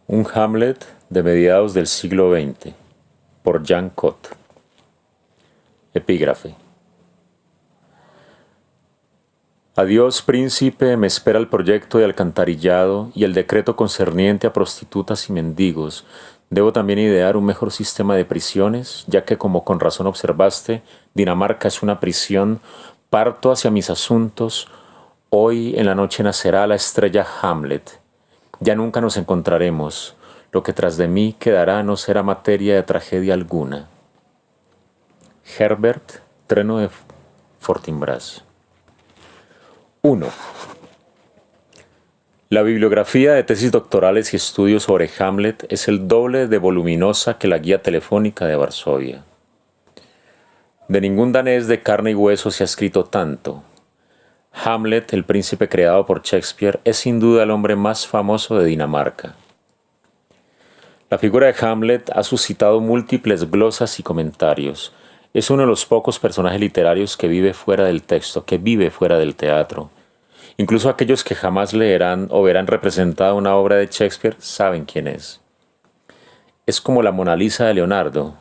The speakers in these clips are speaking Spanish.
Un Hamlet de mediados del siglo XX, por Jean Cot. Epígrafe. Adiós, príncipe, me espera el proyecto de alcantarillado y el decreto concerniente a prostitutas y mendigos. Debo también idear un mejor sistema de prisiones, ya que, como con razón observaste, Dinamarca es una prisión. Parto hacia mis asuntos. Hoy en la noche nacerá la estrella Hamlet. Ya nunca nos encontraremos. Lo que tras de mí quedará no será materia de tragedia alguna. Herbert Treno de Fortinbras. 1. La bibliografía de tesis doctorales y estudios sobre Hamlet es el doble de voluminosa que la guía telefónica de Varsovia. De ningún danés de carne y hueso se ha escrito tanto. Hamlet, el príncipe creado por Shakespeare, es sin duda el hombre más famoso de Dinamarca. La figura de Hamlet ha suscitado múltiples glosas y comentarios. Es uno de los pocos personajes literarios que vive fuera del texto, que vive fuera del teatro. Incluso aquellos que jamás leerán o verán representada una obra de Shakespeare saben quién es. Es como la Mona Lisa de Leonardo.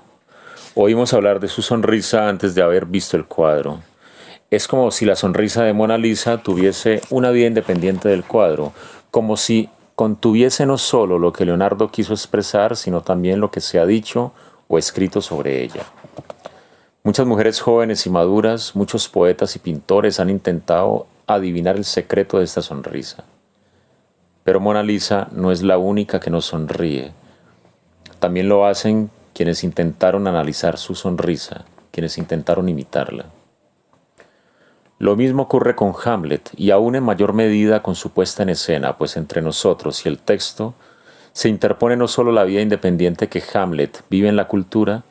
Oímos hablar de su sonrisa antes de haber visto el cuadro. Es como si la sonrisa de Mona Lisa tuviese una vida independiente del cuadro, como si contuviese no solo lo que Leonardo quiso expresar, sino también lo que se ha dicho o escrito sobre ella. Muchas mujeres jóvenes y maduras, muchos poetas y pintores han intentado adivinar el secreto de esta sonrisa. Pero Mona Lisa no es la única que nos sonríe. También lo hacen quienes intentaron analizar su sonrisa, quienes intentaron imitarla. Lo mismo ocurre con Hamlet, y aún en mayor medida con su puesta en escena, pues entre nosotros y el texto se interpone no solo la vida independiente que Hamlet vive en la cultura,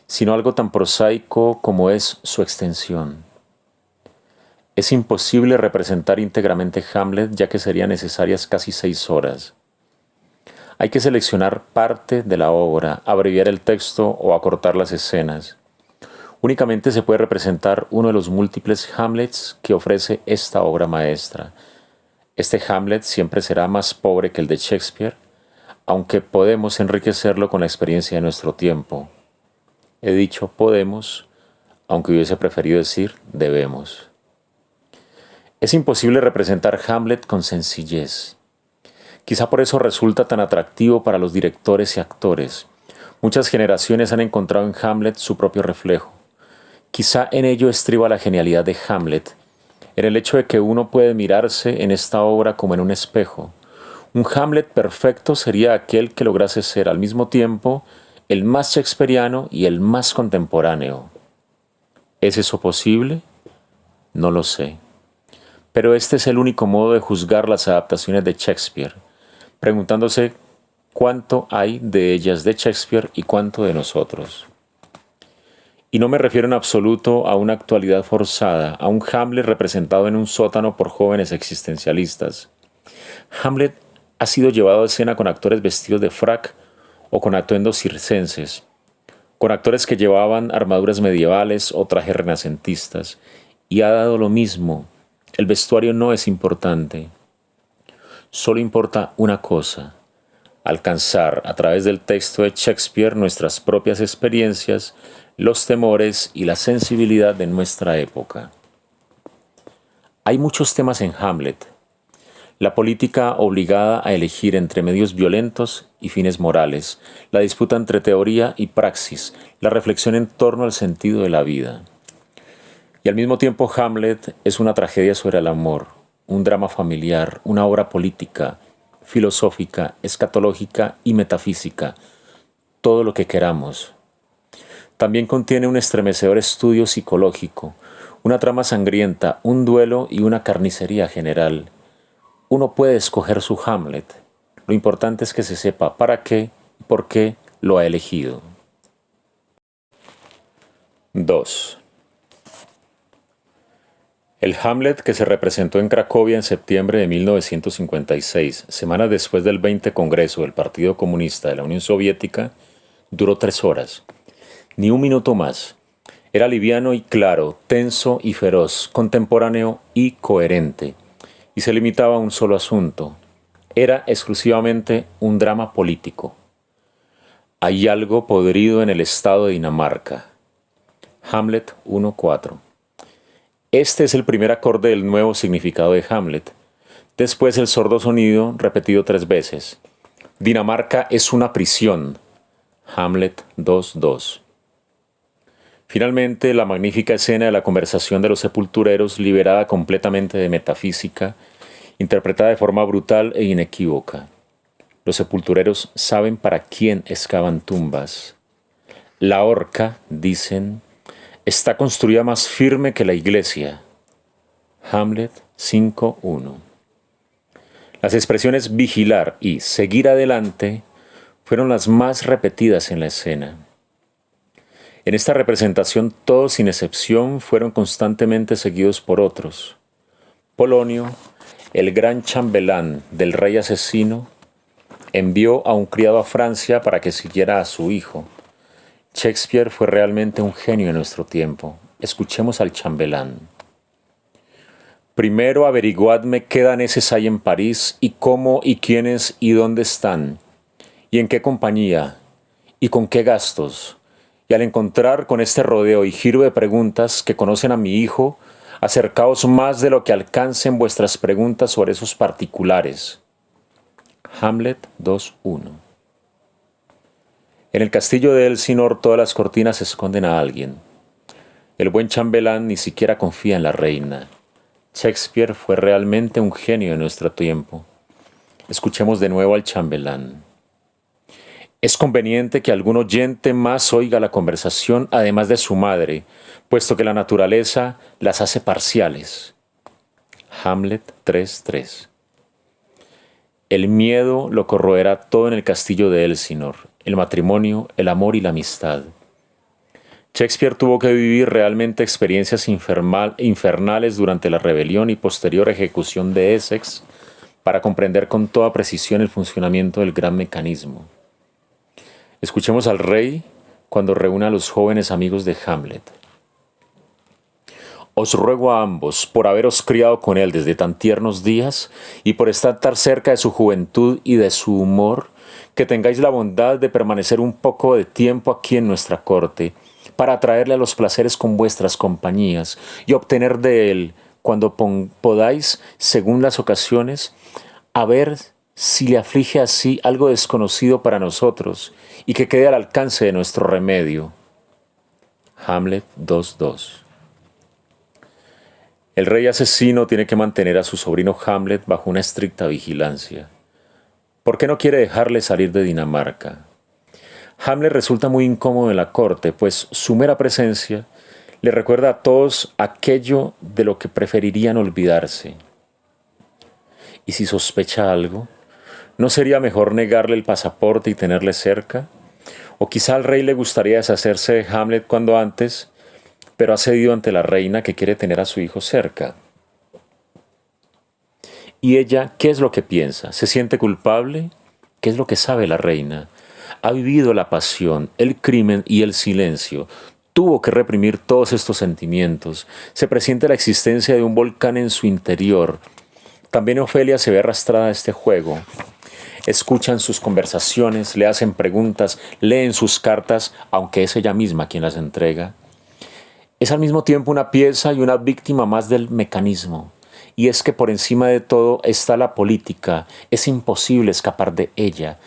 sino algo tan prosaico como es su extensión. Es imposible representar íntegramente Hamlet, ya que serían necesarias casi 6 horas. Hay que seleccionar parte de la obra, abreviar el texto o acortar las escenas. Únicamente se puede representar uno de los múltiples Hamlets que ofrece esta obra maestra. Este Hamlet siempre será más pobre que el de Shakespeare, aunque podemos enriquecerlo con la experiencia de nuestro tiempo. He dicho podemos, aunque hubiese preferido decir debemos. Es imposible representar Hamlet con sencillez. Quizá por eso resulta tan atractivo para los directores y actores. Muchas generaciones han encontrado en Hamlet su propio reflejo. Quizá en ello estriba la genialidad de Hamlet, en el hecho de que uno puede mirarse en esta obra como en un espejo. Un Hamlet perfecto sería aquel que lograse ser al mismo tiempo el más shakespeariano y el más contemporáneo. ¿Es eso posible? No lo sé. Pero este es el único modo de juzgar las adaptaciones de Shakespeare, preguntándose cuánto hay de ellas de Shakespeare y cuánto de nosotros. Y no me refiero en absoluto a una actualidad forzada, a un Hamlet representado en un sótano por jóvenes existencialistas. Hamlet ha sido llevado a escena con actores vestidos de frac o con atuendos circenses, con actores que llevaban armaduras medievales o trajes renacentistas, y ha dado lo mismo. El vestuario no es importante. Solo importa una cosa: alcanzar a través del texto de Shakespeare nuestras propias experiencias, los temores y la sensibilidad de nuestra época. Hay muchos temas en Hamlet. La política obligada a elegir entre medios violentos y fines morales, la disputa entre teoría y praxis, la reflexión en torno al sentido de la vida. Y al mismo tiempo Hamlet es una tragedia sobre el amor, un drama familiar, una obra política, filosófica, escatológica y metafísica, todo lo que queramos. También contiene un estremecedor estudio psicológico, una trama sangrienta, un duelo y una carnicería general. Uno puede escoger su Hamlet. Lo importante es que se sepa para qué y por qué lo ha elegido. 2. El Hamlet que se representó en Cracovia en septiembre de 1956, semanas después del 20 Congreso del Partido Comunista de la Unión Soviética, duró 3 horas. Ni un minuto más. Era liviano y claro, tenso y feroz, contemporáneo y coherente, y se limitaba a un solo asunto: era exclusivamente un drama político. Hay algo podrido en el estado de Dinamarca. Hamlet 1:4. Este es el primer acorde del nuevo significado de Hamlet. Después el sordo sonido repetido 3 veces. Dinamarca es una prisión. Hamlet 2:2. Finalmente, la magnífica escena de la conversación de los sepultureros, liberada completamente de metafísica, interpretada de forma brutal e inequívoca. Los sepultureros saben para quién excavan tumbas. La horca, dicen, está construida más firme que la iglesia. Hamlet 5:1. Las expresiones vigilar y seguir adelante fueron las más repetidas en la escena. En esta representación todos sin excepción fueron constantemente seguidos por otros. Polonio, el gran chambelán del rey asesino, envió a un criado a Francia para que siguiera a su hijo. Shakespeare fue realmente un genio en nuestro tiempo. Escuchemos al chambelán. Primero averiguadme qué daneses hay en París y cómo y quiénes y dónde están, y en qué compañía, y con qué gastos. Y al encontrar con este rodeo y giro de preguntas que conocen a mi hijo, acercaos más de lo que alcancen vuestras preguntas sobre esos particulares. Hamlet 2:1. En el castillo de Elsinor todas las cortinas esconden a alguien. El buen chambelán ni siquiera confía en la reina. Shakespeare fue realmente un genio de nuestro tiempo. Escuchemos de nuevo al chambelán. Es conveniente que algún oyente más oiga la conversación además de su madre, puesto que la naturaleza las hace parciales. Hamlet 3:3. El miedo lo corroerá todo en el castillo de Elsinor, el matrimonio, el amor y la amistad. Shakespeare tuvo que vivir realmente experiencias infernales durante la rebelión y posterior ejecución de Essex para comprender con toda precisión el funcionamiento del gran mecanismo. Escuchemos al rey cuando reúne a los jóvenes amigos de Hamlet. Os ruego a ambos, por haberos criado con él desde tan tiernos días y por estar tan cerca de su juventud y de su humor, que tengáis la bondad de permanecer un poco de tiempo aquí en nuestra corte, para atraerle a los placeres con vuestras compañías y obtener de él, cuando podáis, según las ocasiones, a ver si le aflige así algo desconocido para nosotros y que quede al alcance de nuestro remedio. Hamlet 2:2. El rey asesino tiene que mantener a su sobrino Hamlet bajo una estricta vigilancia. ¿Por qué no quiere dejarle salir de Dinamarca? Hamlet resulta muy incómodo en la corte, pues su mera presencia le recuerda a todos aquello de lo que preferirían olvidarse. ¿Y si sospecha algo? ¿No sería mejor negarle el pasaporte y tenerle cerca? O quizá al rey le gustaría deshacerse de Hamlet cuando antes, pero ha cedido ante la reina que quiere tener a su hijo cerca. ¿Y ella qué es lo que piensa? ¿Se siente culpable? ¿Qué es lo que sabe la reina? Ha vivido la pasión, el crimen y el silencio. Tuvo que reprimir todos estos sentimientos. Se presiente la existencia de un volcán en su interior. También Ofelia se ve arrastrada a este juego. Escuchan sus conversaciones, le hacen preguntas, leen sus cartas, aunque es ella misma quien las entrega. Es al mismo tiempo una pieza y una víctima más del mecanismo. Y es que por encima de todo está la política. Es imposible escapar de ella.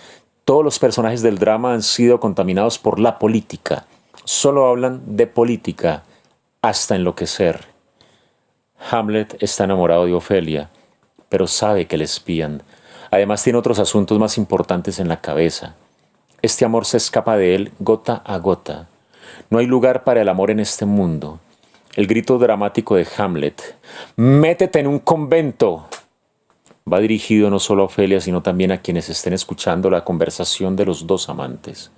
Todos los personajes del drama han sido contaminados por la política. Solo hablan de política hasta enloquecer. Hamlet está enamorado de Ofelia, pero sabe que le espían. Además tiene otros asuntos más importantes en la cabeza. Este amor se escapa de él gota a gota. No hay lugar para el amor en este mundo. El grito dramático de Hamlet, «¡Métete en un convento!», va dirigido no solo a Ofelia, sino también a quienes estén escuchando la conversación de los dos amantes.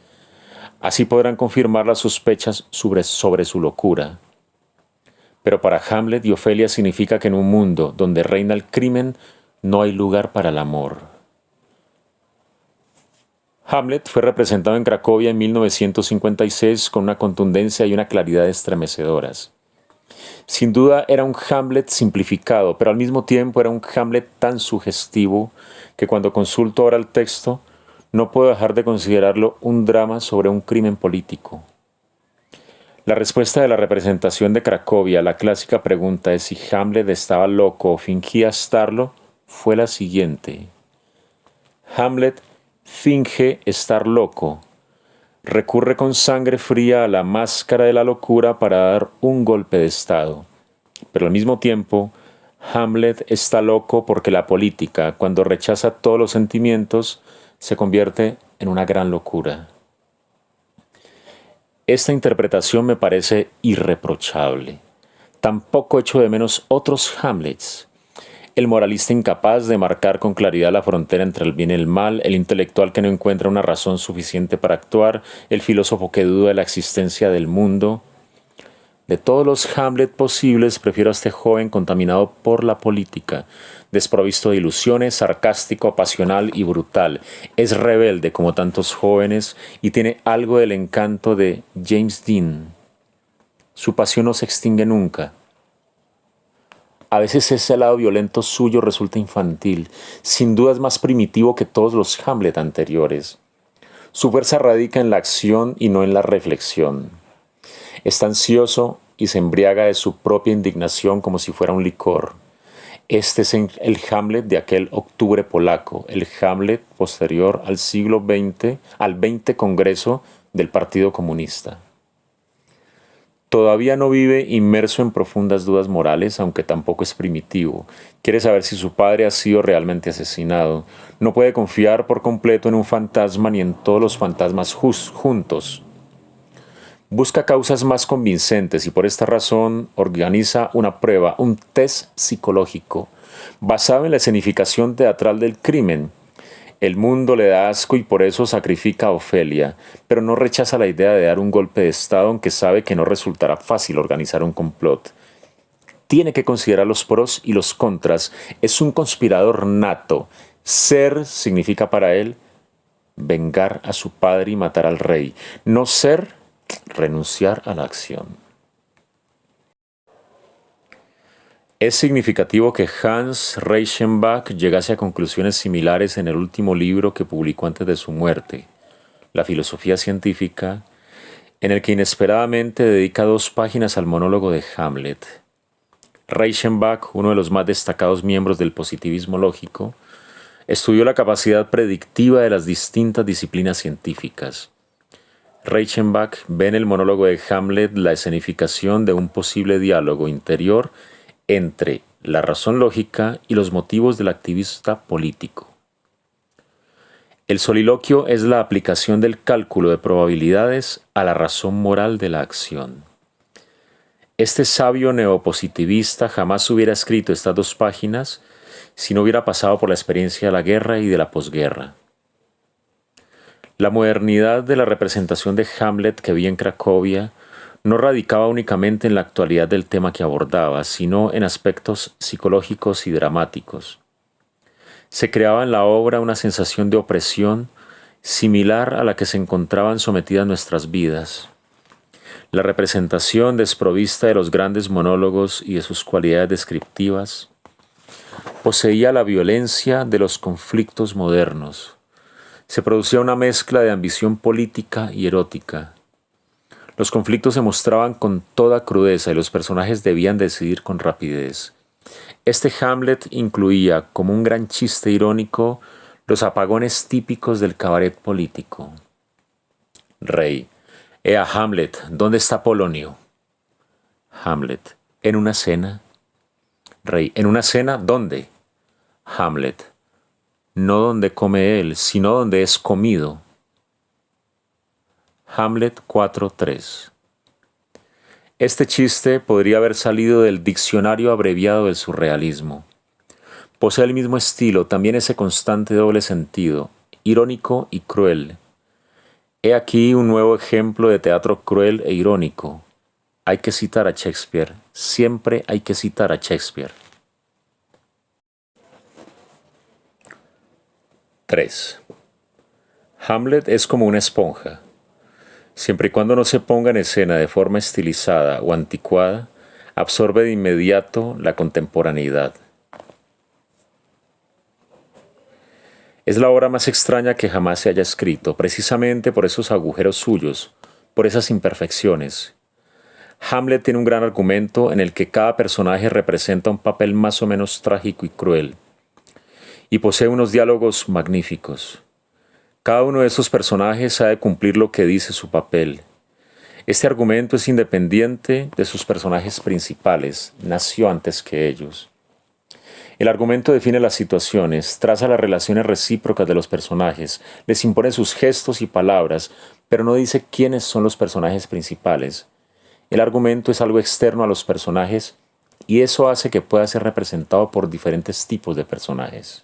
Así podrán confirmar las sospechas sobre su locura. Pero para Hamlet y Ofelia significa que en un mundo donde reina el crimen, no hay lugar para el amor. Hamlet fue representado en Cracovia en 1956 con una contundencia y una claridad estremecedoras. Sin duda era un Hamlet simplificado, pero al mismo tiempo era un Hamlet tan sugestivo que cuando consulto ahora el texto no puedo dejar de considerarlo un drama sobre un crimen político. La respuesta de la representación de Cracovia a la clásica pregunta de si Hamlet estaba loco o fingía estarlo fue la siguiente. Hamlet finge estar loco. Recurre con sangre fría a la máscara de la locura para dar un golpe de estado. Pero al mismo tiempo, Hamlet está loco porque la política, cuando rechaza todos los sentimientos, se convierte en una gran locura. Esta interpretación me parece irreprochable. Tampoco echo de menos otros Hamlets. El moralista incapaz de marcar con claridad la frontera entre el bien y el mal, el intelectual que no encuentra una razón suficiente para actuar, el filósofo que duda de la existencia del mundo. De todos los Hamlet posibles, prefiero a este joven contaminado por la política, desprovisto de ilusiones, sarcástico, apasional y brutal. Es rebelde como tantos jóvenes y tiene algo del encanto de James Dean. Su pasión no se extingue nunca. A veces ese lado violento suyo resulta infantil. Sin duda es más primitivo que todos los Hamlet anteriores. Su fuerza radica en la acción y no en la reflexión. Está ansioso y se embriaga de su propia indignación como si fuera un licor. Este es el Hamlet de aquel octubre polaco, el Hamlet posterior al siglo XX, al 20 Congreso del Partido Comunista. Todavía no vive inmerso en profundas dudas morales, aunque tampoco es primitivo. Quiere saber si su padre ha sido realmente asesinado. No puede confiar por completo en un fantasma ni en todos los fantasmas juntos. Busca causas más convincentes y por esta razón organiza una prueba, un test psicológico, basado en la escenificación teatral del crimen. El mundo le da asco y por eso sacrifica a Ofelia, pero no rechaza la idea de dar un golpe de estado aunque sabe que no resultará fácil organizar un complot. Tiene que considerar los pros y los contras. Es un conspirador nato. Ser significa para él vengar a su padre y matar al rey. No ser, renunciar a la acción. Es significativo que Hans Reichenbach llegase a conclusiones similares en el último libro que publicó antes de su muerte, La filosofía científica, en el que inesperadamente dedica 2 páginas al monólogo de Hamlet. Reichenbach, uno de los más destacados miembros del positivismo lógico, estudió la capacidad predictiva de las distintas disciplinas científicas. Reichenbach ve en el monólogo de Hamlet la escenificación de un posible diálogo interior entre la razón lógica y los motivos del activista político. El soliloquio es la aplicación del cálculo de probabilidades a la razón moral de la acción. Este sabio neopositivista jamás hubiera escrito estas 2 páginas si no hubiera pasado por la experiencia de la guerra y de la posguerra. La modernidad de la representación de Hamlet que vi en Cracovia no radicaba únicamente en la actualidad del tema que abordaba, sino en aspectos psicológicos y dramáticos. Se creaba en la obra una sensación de opresión similar a la que se encontraban sometidas nuestras vidas. La representación desprovista de los grandes monólogos y de sus cualidades descriptivas poseía la violencia de los conflictos modernos. Se producía una mezcla de ambición política y erótica. Los conflictos se mostraban con toda crudeza y los personajes debían decidir con rapidez. Este Hamlet incluía, como un gran chiste irónico, los apagones típicos del cabaret político. Rey: Ea Hamlet, ¿dónde está Polonio? Hamlet: en una cena. Rey: ¿en una cena? ¿Dónde? Hamlet: no donde come él, sino donde es comido. Hamlet 4:3. Este chiste podría haber salido del diccionario abreviado del surrealismo. Posee el mismo estilo, también ese constante doble sentido, irónico y cruel. He aquí un nuevo ejemplo de teatro cruel e irónico. Hay que citar a Shakespeare, siempre hay que citar a Shakespeare. 3. Hamlet es como una esponja. Siempre y cuando no se ponga en escena de forma estilizada o anticuada, absorbe de inmediato la contemporaneidad. Es la obra más extraña que jamás se haya escrito, precisamente por esos agujeros suyos, por esas imperfecciones. Hamlet tiene un gran argumento en el que cada personaje representa un papel más o menos trágico y cruel, y posee unos diálogos magníficos. Cada uno de esos personajes ha de cumplir lo que dice su papel. Este argumento es independiente de sus personajes principales, nació antes que ellos. El argumento define las situaciones, traza las relaciones recíprocas de los personajes, les impone sus gestos y palabras, pero no dice quiénes son los personajes principales. El argumento es algo externo a los personajes y eso hace que pueda ser representado por diferentes tipos de personajes.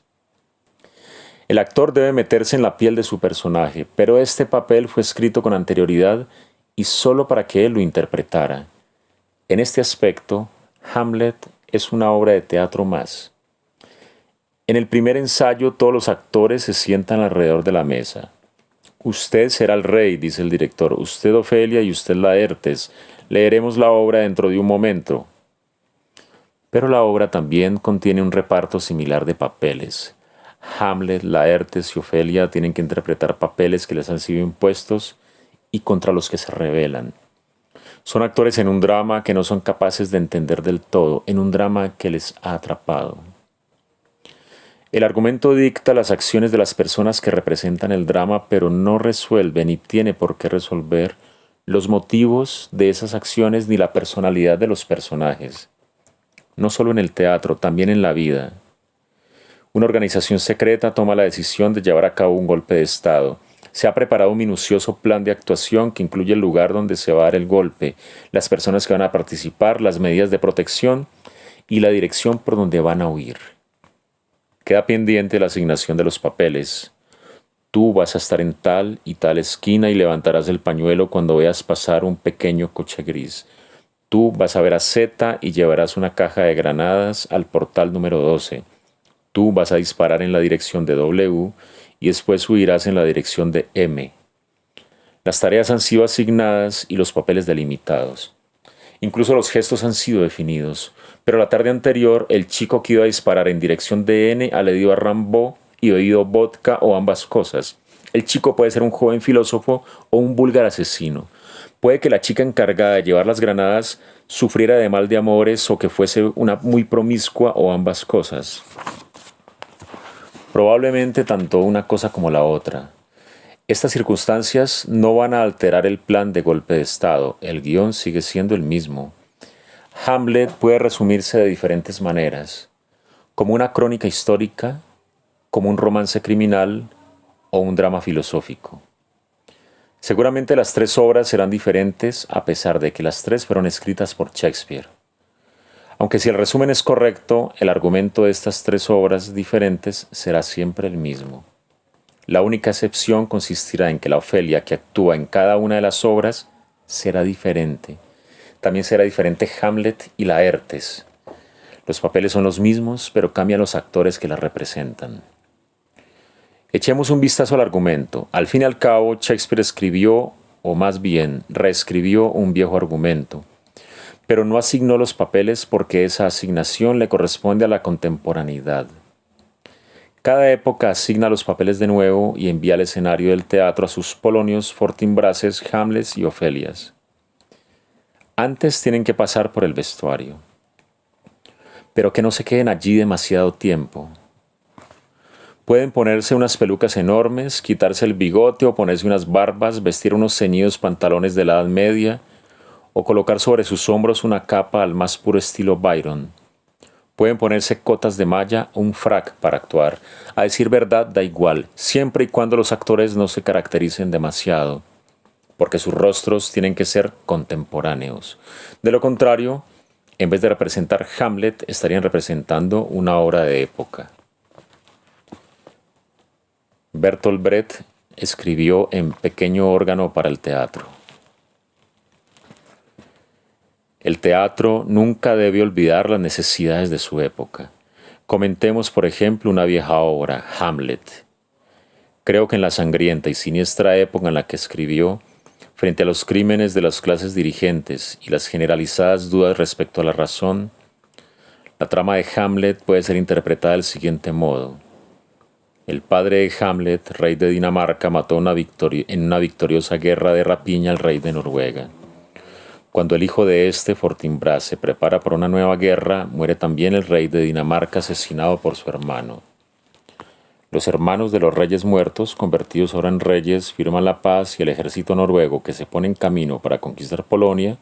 El actor debe meterse en la piel de su personaje, pero este papel fue escrito con anterioridad y solo para que él lo interpretara. En este aspecto, Hamlet es una obra de teatro más. En el primer ensayo todos los actores se sientan alrededor de la mesa. Usted será el rey, dice el director, usted Ofelia y usted Laertes. Leeremos la obra dentro de un momento. Pero la obra también contiene un reparto similar de papeles. Hamlet, Laertes y Ofelia tienen que interpretar papeles que les han sido impuestos y contra los que se rebelan. Son actores en un drama que no son capaces de entender del todo, en un drama que les ha atrapado. El argumento dicta las acciones de las personas que representan el drama, pero no resuelve ni tiene por qué resolver los motivos de esas acciones ni la personalidad de los personajes. No solo en el teatro, también en la vida. Una organización secreta toma la decisión de llevar a cabo un golpe de Estado. Se ha preparado un minucioso plan de actuación que incluye el lugar donde se va a dar el golpe, las personas que van a participar, las medidas de protección y la dirección por donde van a huir. Queda pendiente la asignación de los papeles. Tú vas a estar en tal y tal esquina y levantarás el pañuelo cuando veas pasar un pequeño coche gris. Tú vas a ver a Z y llevarás una caja de granadas al portal número 12. Tú vas a disparar en la dirección de W y después huirás en la dirección de M. Las tareas han sido asignadas y los papeles delimitados. Incluso los gestos han sido definidos. Pero la tarde anterior, el chico que iba a disparar en dirección de N ha leído a Rambo y bebido vodka o ambas cosas. El chico puede ser un joven filósofo o un vulgar asesino. Puede que la chica encargada de llevar las granadas sufriera de mal de amores o que fuese una muy promiscua o ambas cosas. Probablemente tanto una cosa como la otra. Estas circunstancias no van a alterar el plan de golpe de Estado. El guión sigue siendo el mismo. Hamlet puede resumirse de diferentes maneras, como una crónica histórica, como un romance criminal o un drama filosófico. Seguramente las tres obras serán diferentes a pesar de que las tres fueron escritas por Shakespeare. Aunque si el resumen es correcto, el argumento de estas tres obras diferentes será siempre el mismo. La única excepción consistirá en que la Ofelia que actúa en cada una de las obras será diferente. También será diferente Hamlet y Laertes. Los papeles son los mismos, pero cambian los actores que la representan. Echemos un vistazo al argumento. Al fin y al cabo, Shakespeare escribió, o más bien, reescribió un viejo argumento, pero no asignó los papeles porque esa asignación le corresponde a la contemporaneidad. Cada época asigna los papeles de nuevo y envía al escenario del teatro a sus polonios Fortinbrases, Hamlets y Ofelias. Antes tienen que pasar por el vestuario, pero que no se queden allí demasiado tiempo. Pueden ponerse unas pelucas enormes, quitarse el bigote o ponerse unas barbas, vestir unos ceñidos pantalones de la Edad Media o colocar sobre sus hombros una capa al más puro estilo Byron. Pueden ponerse cotas de malla o un frac para actuar. A decir verdad, da igual, siempre y cuando los actores no se caractericen demasiado, porque sus rostros tienen que ser contemporáneos. De lo contrario, en vez de representar Hamlet, estarían representando una obra de época. Bertolt Brecht escribió en Pequeño órgano para el teatro. El teatro nunca debe olvidar las necesidades de su época. Comentemos, por ejemplo, una vieja obra, Hamlet. Creo que en la sangrienta y siniestra época en la que escribió, frente a los crímenes de las clases dirigentes y las generalizadas dudas respecto a la razón, la trama de Hamlet puede ser interpretada del siguiente modo. El padre de Hamlet, rey de Dinamarca, mató en una victoriosa guerra de rapiña al rey de Noruega. Cuando el hijo de este, Fortinbras, se prepara para una nueva guerra, muere también el rey de Dinamarca asesinado por su hermano. Los hermanos de los reyes muertos, convertidos ahora en reyes, firman la paz y el ejército noruego que se pone en camino para conquistar Polonia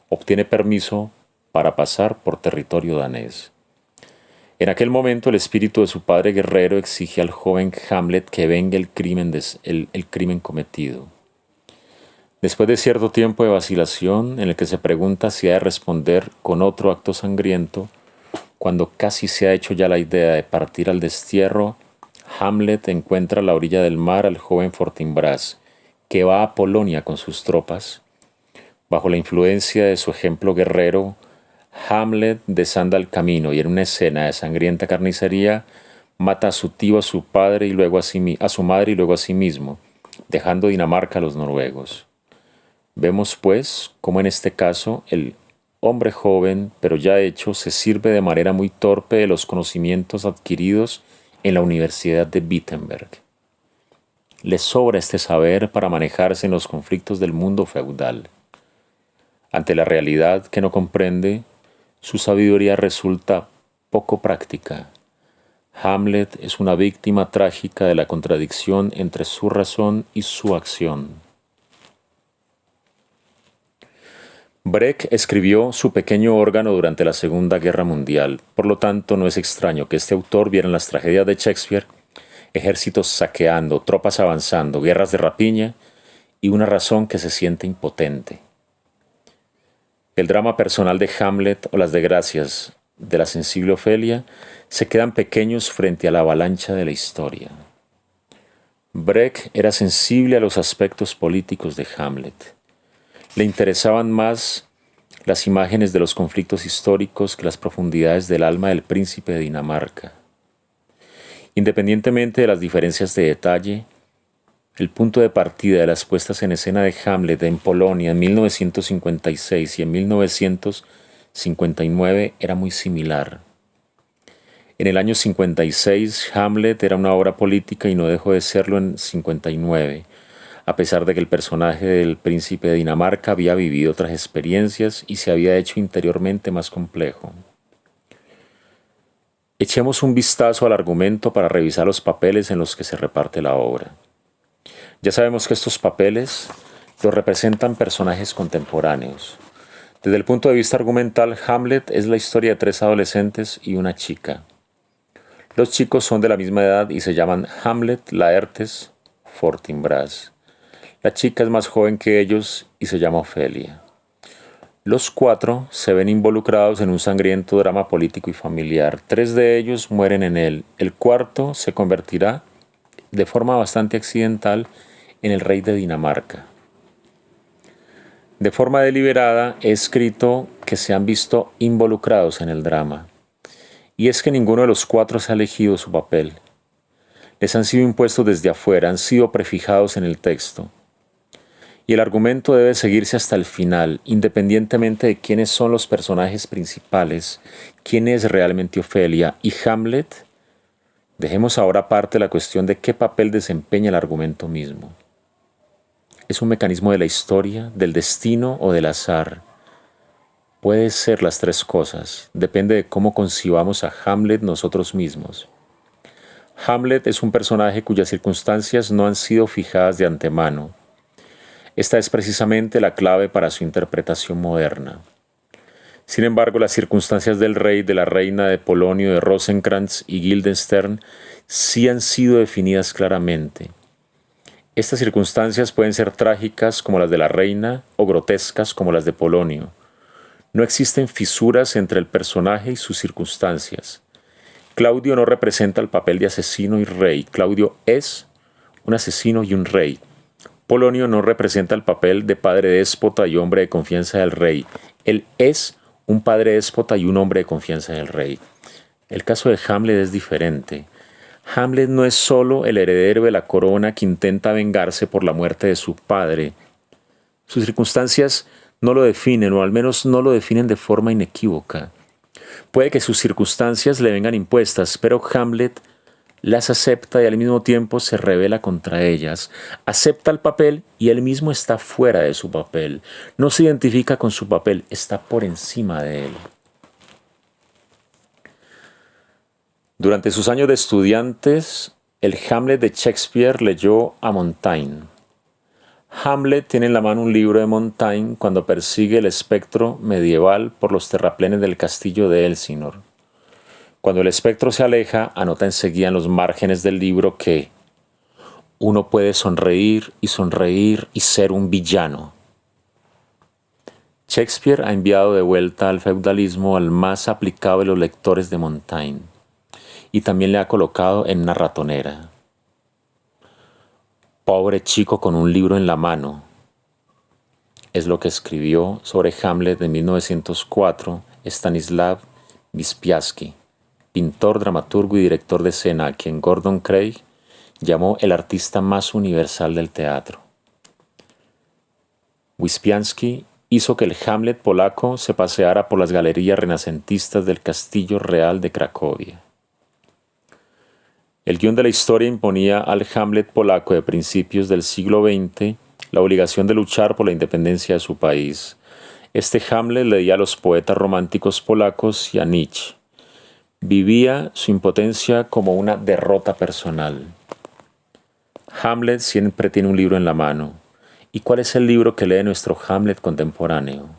obtiene permiso para pasar por territorio danés. En aquel momento el espíritu de su padre guerrero exige al joven Hamlet que vengue el crimen cometido. Después de cierto tiempo de vacilación, en el que se pregunta si ha de responder con otro acto sangriento, cuando casi se ha hecho ya la idea de partir al destierro, Hamlet encuentra a la orilla del mar al joven Fortinbras, que va a Polonia con sus tropas. Bajo la influencia de su ejemplo guerrero, Hamlet desanda el camino y en una escena de sangrienta carnicería mata a su tío, a su padre y luego a su madre y luego a sí mismo, dejando Dinamarca a los noruegos. Vemos, pues, cómo en este caso el hombre joven, pero ya hecho, se sirve de manera muy torpe de los conocimientos adquiridos en la Universidad de Wittenberg. Le sobra este saber para manejarse en los conflictos del mundo feudal. Ante la realidad que no comprende, su sabiduría resulta poco práctica. Hamlet es una víctima trágica de la contradicción entre su razón y su acción. Brecht escribió su pequeño órgano durante la Segunda Guerra Mundial, por lo tanto no es extraño que este autor viera en las tragedias de Shakespeare ejércitos saqueando, tropas avanzando, guerras de rapiña y una razón que se siente impotente. El drama personal de Hamlet o las desgracias de la sensible Ofelia se quedan pequeños frente a la avalancha de la historia. Brecht era sensible a los aspectos políticos de Hamlet. Le interesaban más las imágenes de los conflictos históricos que las profundidades del alma del príncipe de Dinamarca. Independientemente de las diferencias de detalle, el punto de partida de las puestas en escena de Hamlet en Polonia en 1956 y en 1959 era muy similar. En el año 56, Hamlet era una obra política y no dejó de serlo en 59, a pesar de que el personaje del príncipe de Dinamarca había vivido otras experiencias y se había hecho interiormente más complejo. Echemos un vistazo al argumento para revisar los papeles en los que se reparte la obra. Ya sabemos que estos papeles los representan personajes contemporáneos. Desde el punto de vista argumental, Hamlet es la historia de 3 adolescentes y una chica. Los chicos son de la misma edad y se llaman Hamlet, Laertes, Fortinbras. La chica es más joven que ellos y se llama Ofelia. Los 4 se ven involucrados en un sangriento drama político y familiar. 3 de ellos mueren en él. El cuarto se convertirá, de forma bastante accidental, en el rey de Dinamarca. De forma deliberada he escrito que se han visto involucrados en el drama. Y es que ninguno de los 4 se ha elegido su papel. Les han sido impuestos desde afuera, han sido prefijados en el texto. Y el argumento debe seguirse hasta el final, independientemente de quiénes son los personajes principales, quién es realmente Ofelia y Hamlet. Dejemos ahora aparte la cuestión de qué papel desempeña el argumento mismo. ¿Es un mecanismo de la historia, del destino o del azar? Puede ser las 3 cosas, depende de cómo concibamos a Hamlet nosotros mismos. Hamlet es un personaje cuyas circunstancias no han sido fijadas de antemano. Esta es precisamente la clave para su interpretación moderna. Sin embargo, las circunstancias del rey, de la reina, de Polonio, de Rosenkrantz y Guildenstern sí han sido definidas claramente. Estas circunstancias pueden ser trágicas como las de la reina o grotescas como las de Polonio. No existen fisuras entre el personaje y sus circunstancias. Claudio no representa el papel de asesino y rey. Claudio es un asesino y un rey. Polonio no representa el papel de padre déspota y hombre de confianza del rey. Él es un padre déspota y un hombre de confianza del rey. El caso de Hamlet es diferente. Hamlet no es solo el heredero de la corona que intenta vengarse por la muerte de su padre. Sus circunstancias no lo definen, o al menos no lo definen de forma inequívoca. Puede que sus circunstancias le vengan impuestas, pero Hamlet las acepta y al mismo tiempo se rebela contra ellas. Acepta el papel y él mismo está fuera de su papel. No se identifica con su papel, está por encima de él. Durante sus años de estudiantes, el Hamlet de Shakespeare leyó a Montaigne. Hamlet tiene en la mano un libro de Montaigne cuando persigue el espectro medieval por los terraplenes del castillo de Elsinore. Cuando el espectro se aleja, anota enseguida en los márgenes del libro que uno puede sonreír y ser un villano. Shakespeare ha enviado de vuelta al feudalismo al más aplicado de los lectores de Montaigne y también le ha colocado en una ratonera. Pobre chico con un libro en la mano, es lo que escribió sobre Hamlet en 1904 Stanislav Wyspiański, pintor, dramaturgo y director de escena, a quien Gordon Craig llamó el artista más universal del teatro. Wyspiański hizo que el Hamlet polaco se paseara por las galerías renacentistas del Castillo Real de Cracovia. El guión de la historia imponía al Hamlet polaco de principios del siglo XX la obligación de luchar por la independencia de su país. Este Hamlet leía a los poetas románticos polacos y a Nietzsche. Vivía su impotencia como una derrota personal. Hamlet siempre tiene un libro en la mano. ¿Y cuál es el libro que lee nuestro Hamlet contemporáneo?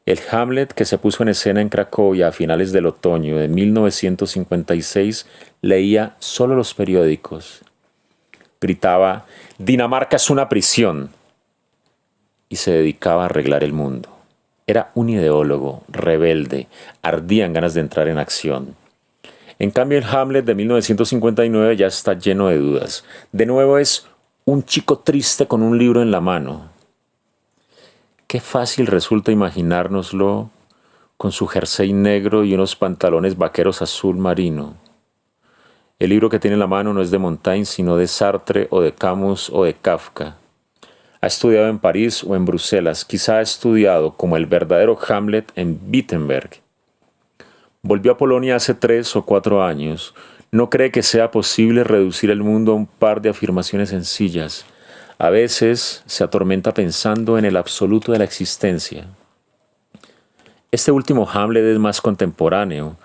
El Hamlet que se puso en escena en Cracovia a finales del otoño de 1956 leía solo los periódicos. Gritaba, «Dinamarca es una prisión», y se dedicaba a arreglar el mundo. Era un ideólogo, rebelde, ardía en ganas de entrar en acción. En cambio, el Hamlet de 1959 ya está lleno de dudas. De nuevo es un chico triste con un libro en la mano. Qué fácil resulta imaginárnoslo con su jersey negro y unos pantalones vaqueros azul marino. El libro que tiene en la mano no es de Montaigne, sino de Sartre o de Camus o de Kafka. Ha estudiado en París o en Bruselas, quizá ha estudiado como el verdadero Hamlet en Wittenberg. Volvió a Polonia hace 3 o 4 años. No cree que sea posible reducir el mundo a un par de afirmaciones sencillas. A veces se atormenta pensando en el absoluto de la existencia. Este último Hamlet es más contemporáneo.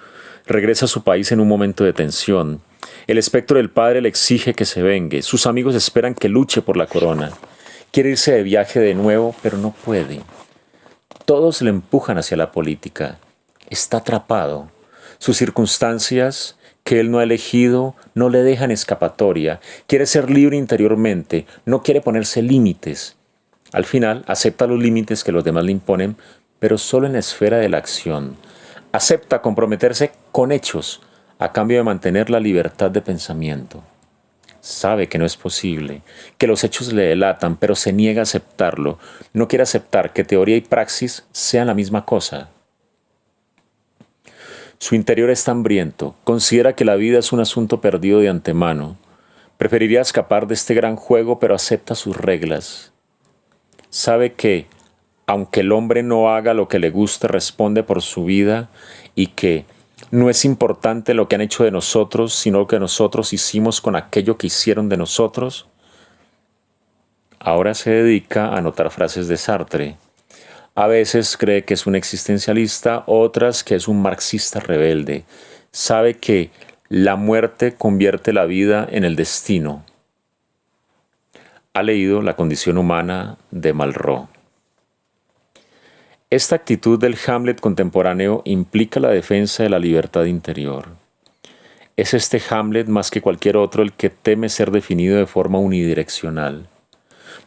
Regresa a su país en un momento de tensión. El espectro del padre le exige que se vengue. Sus amigos esperan que luche por la corona. Quiere irse de viaje de nuevo, pero no puede. Todos le empujan hacia la política. Está atrapado. Sus circunstancias que él no ha elegido no le dejan escapatoria. Quiere ser libre interiormente. No quiere ponerse límites. Al final, acepta los límites que los demás le imponen, pero solo en la esfera de la acción. Acepta comprometerse con hechos a cambio de mantener la libertad de pensamiento. Sabe que no es posible, que los hechos le delatan, pero se niega a aceptarlo. No quiere aceptar que teoría y praxis sean la misma cosa. Su interior está hambriento, considera que la vida es un asunto perdido de antemano. Preferiría escapar de este gran juego, pero acepta sus reglas. Sabe que, aunque el hombre no haga lo que le guste, responde por su vida y que no es importante lo que han hecho de nosotros, sino lo que nosotros hicimos con aquello que hicieron de nosotros. Ahora se dedica a anotar frases de Sartre. A veces cree que es un existencialista, otras que es un marxista rebelde. Sabe que la muerte convierte la vida en el destino. Ha leído La condición humana de Malraux. Esta actitud del Hamlet contemporáneo implica la defensa de la libertad interior. Es este Hamlet más que cualquier otro el que teme ser definido de forma unidireccional.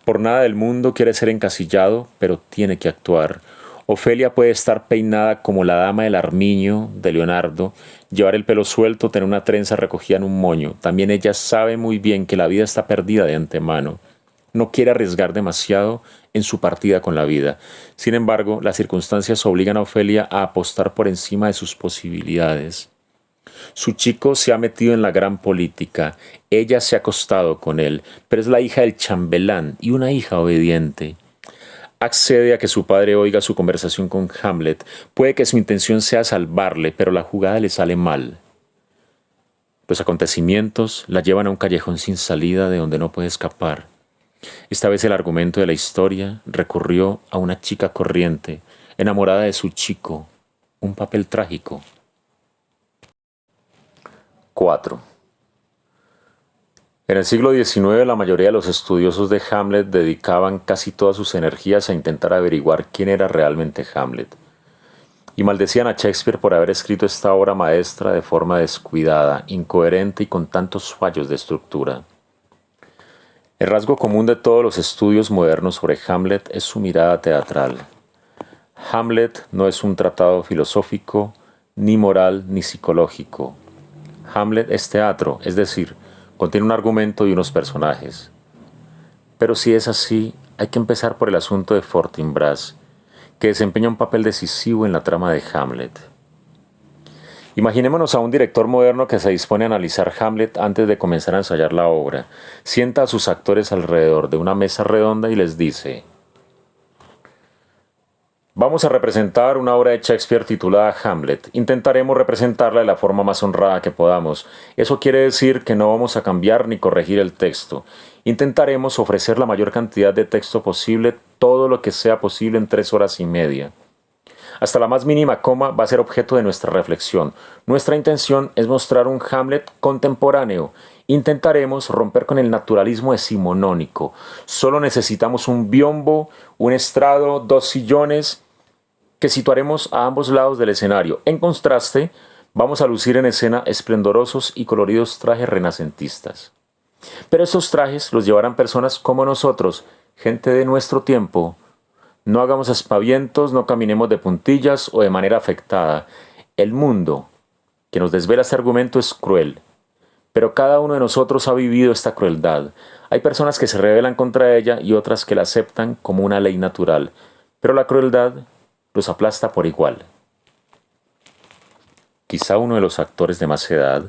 Por nada del mundo quiere ser encasillado, pero tiene que actuar. Ofelia puede estar peinada como la dama del Arminio de Leonardo, llevar el pelo suelto, tener una trenza recogida en un moño. También ella sabe muy bien que la vida está perdida de antemano. No quiere arriesgar demasiado en su partida con la vida. Sin embargo, las circunstancias obligan a Ofelia a apostar por encima de sus posibilidades. Su chico se ha metido en la gran política. Ella se ha acostado con él, pero es la hija del chambelán y una hija obediente. accede a que su padre oiga su conversación con Hamlet. Puede que su intención sea salvarle, pero la jugada le sale mal. Los acontecimientos la llevan a un callejón sin salida de donde no puede escapar. Esta vez el argumento de la historia recurrió a una chica corriente, enamorada de su chico, un papel trágico. 4. En el siglo XIX la mayoría de los estudiosos de Hamlet dedicaban casi todas sus energías a intentar averiguar quién era realmente Hamlet, y maldecían a Shakespeare por haber escrito esta obra maestra de forma descuidada, incoherente y con tantos fallos de estructura. El rasgo común de todos los estudios modernos sobre Hamlet es su mirada teatral. Hamlet no es un tratado filosófico, ni moral, ni psicológico. Hamlet es teatro, es decir, contiene un argumento y unos personajes. Pero si es así, hay que empezar por el asunto de Fortinbras, que desempeña un papel decisivo en la trama de Hamlet. Imaginémonos a un director moderno que se dispone a analizar Hamlet antes de comenzar a ensayar la obra. Sienta a sus actores alrededor de una mesa redonda y les dice: vamos a representar una obra de Shakespeare titulada Hamlet. Intentaremos representarla de la forma más honrada que podamos. Eso quiere decir que no vamos a cambiar ni corregir el texto. Intentaremos ofrecer la mayor cantidad de texto posible, todo lo que sea posible en 3 horas y media. Hasta la más mínima coma va a ser objeto de nuestra reflexión. Nuestra intención es mostrar un Hamlet contemporáneo. Intentaremos romper con el naturalismo decimonónico. Solo necesitamos un biombo, un estrado, 2 sillones que situaremos a ambos lados del escenario. En contraste, vamos a lucir en escena esplendorosos y coloridos trajes renacentistas. Pero estos trajes los llevarán personas como nosotros, gente de nuestro tiempo. No hagamos aspavientos, no caminemos de puntillas o de manera afectada. El mundo que nos desvela este argumento es cruel, pero cada uno de nosotros ha vivido esta crueldad. Hay personas que se rebelan contra ella y otras que la aceptan como una ley natural, pero la crueldad los aplasta por igual. Quizá uno de los actores de más edad,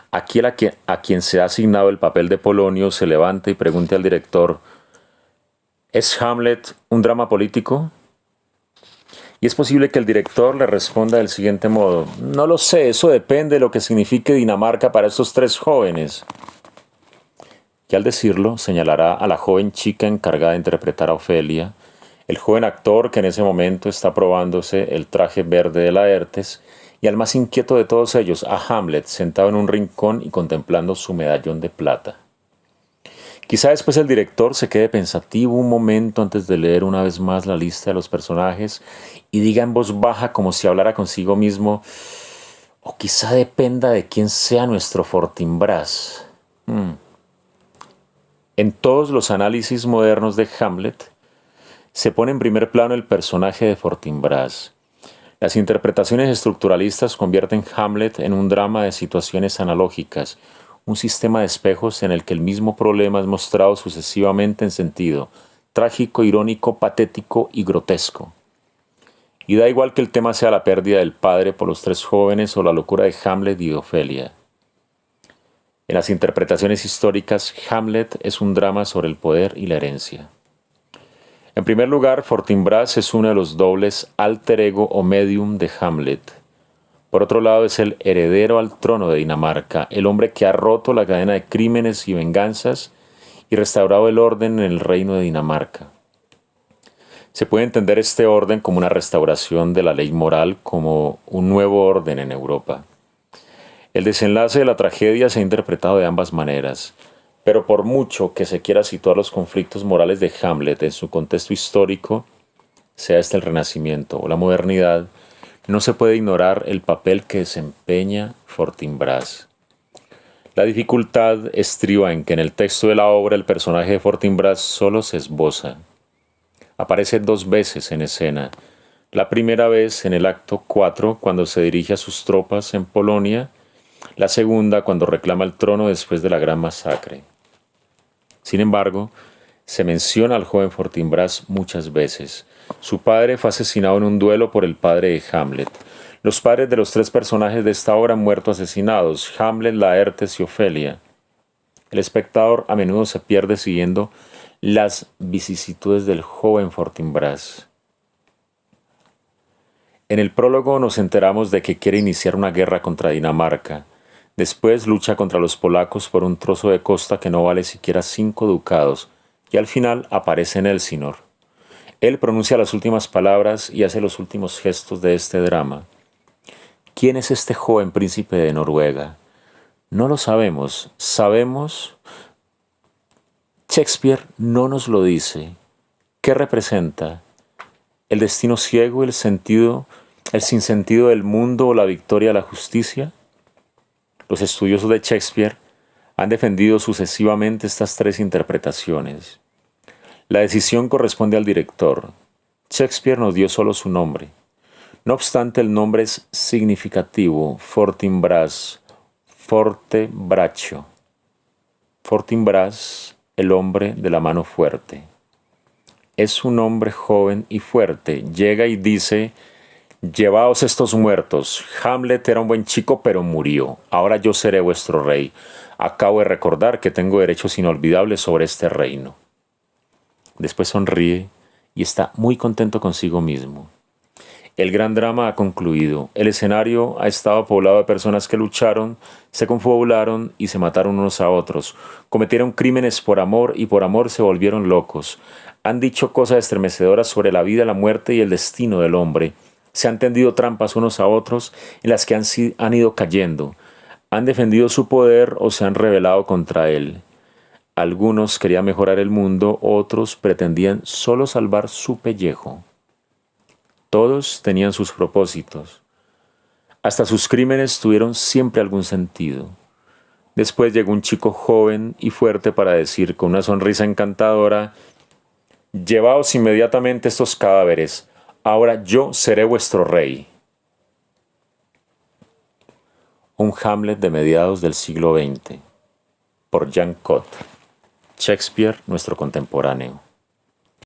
aquel a quien se ha asignado el papel de Polonio, se levante y pregunte al director: ¿es Hamlet un drama político? Y es posible que el director le responda del siguiente modo: no lo sé, eso depende de lo que signifique Dinamarca para estos 3 jóvenes. Y al decirlo, señalará a la joven chica encargada de interpretar a Ofelia, el joven actor que en ese momento está probándose el traje verde de Laertes, y al más inquieto de todos ellos, a Hamlet, sentado en un rincón y contemplando su medallón de plata. Quizá después el director se quede pensativo un momento antes de leer una vez más la lista de los personajes y diga en voz baja, como si hablara consigo mismo: o quizá dependa de quién sea nuestro Fortinbras. En todos los análisis modernos de Hamlet se pone en primer plano el personaje de Fortinbras. Las interpretaciones estructuralistas convierten Hamlet en un drama de situaciones analógicas, un sistema de espejos en el que el mismo problema es mostrado sucesivamente en sentido trágico, irónico, patético y grotesco. Y da igual que el tema sea la pérdida del padre por los 3 jóvenes o la locura de Hamlet y de Ofelia. En las interpretaciones históricas, Hamlet es un drama sobre el poder y la herencia. En primer lugar, Fortinbras es uno de los dobles alter ego o medium de Hamlet. Por otro lado, es el heredero al trono de Dinamarca, el hombre que ha roto la cadena de crímenes y venganzas y restaurado el orden en el reino de Dinamarca. Se puede entender este orden como una restauración de la ley moral, como un nuevo orden en Europa. El desenlace de la tragedia se ha interpretado de ambas maneras, pero por mucho que se quiera situar los conflictos morales de Hamlet en su contexto histórico, sea este el Renacimiento o la modernidad, no se puede ignorar el papel que desempeña Fortinbras. La dificultad estriba en que en el texto de la obra el personaje de Fortinbras solo se esboza. Aparece 2 veces en escena. La primera vez en el acto 4, cuando se dirige a sus tropas en Polonia. La segunda, cuando reclama el trono después de la gran masacre. Sin embargo, se menciona al joven Fortinbras muchas veces. Su padre fue asesinado en un duelo por el padre de Hamlet. Los padres de los 3 personajes de esta obra han muerto asesinados: Hamlet, Laertes y Ofelia. El espectador a menudo se pierde siguiendo Las vicisitudes del joven Fortinbras. En el prólogo nos enteramos de que quiere iniciar una guerra contra Dinamarca. Después lucha contra los polacos por un trozo de costa que no vale siquiera 5 ducados, y al final aparece en Elsinor. Él pronuncia las últimas palabras y hace los últimos gestos de este drama. ¿Quién es este joven príncipe de Noruega? No lo sabemos. Sabemos. Shakespeare no nos lo dice. ¿Qué representa? ¿El destino ciego, el sinsentido del mundo o la victoria de la justicia? Los estudiosos de Shakespeare han defendido sucesivamente estas tres interpretaciones. La decisión corresponde al director. Shakespeare nos dio solo su nombre. No obstante, el nombre es significativo: Fortinbras, forte braccio. Fortinbras, el hombre de la mano fuerte. Es un hombre joven y fuerte. Llega y dice: llevaos estos muertos. Hamlet era un buen chico, pero murió. Ahora yo seré vuestro rey. Acabo de recordar que tengo derechos inolvidables sobre este reino. Después sonríe y está muy contento consigo mismo. El gran drama ha concluido. El escenario ha estado poblado de personas que lucharon, se confabularon y se mataron unos a otros. Cometieron crímenes por amor y por amor se volvieron locos. Han dicho cosas estremecedoras sobre la vida, la muerte y el destino del hombre. Se han tendido trampas unos a otros en las que han ido cayendo. Han defendido su poder o se han rebelado contra él. Algunos querían mejorar el mundo, otros pretendían solo salvar su pellejo. Todos tenían sus propósitos. Hasta sus crímenes tuvieron siempre algún sentido. Después llegó un chico joven y fuerte para decir con una sonrisa encantadora: llevaos inmediatamente estos cadáveres. Ahora yo seré vuestro rey. Un Hamlet de mediados del siglo XX, por Jean Cot. Shakespeare, nuestro contemporáneo.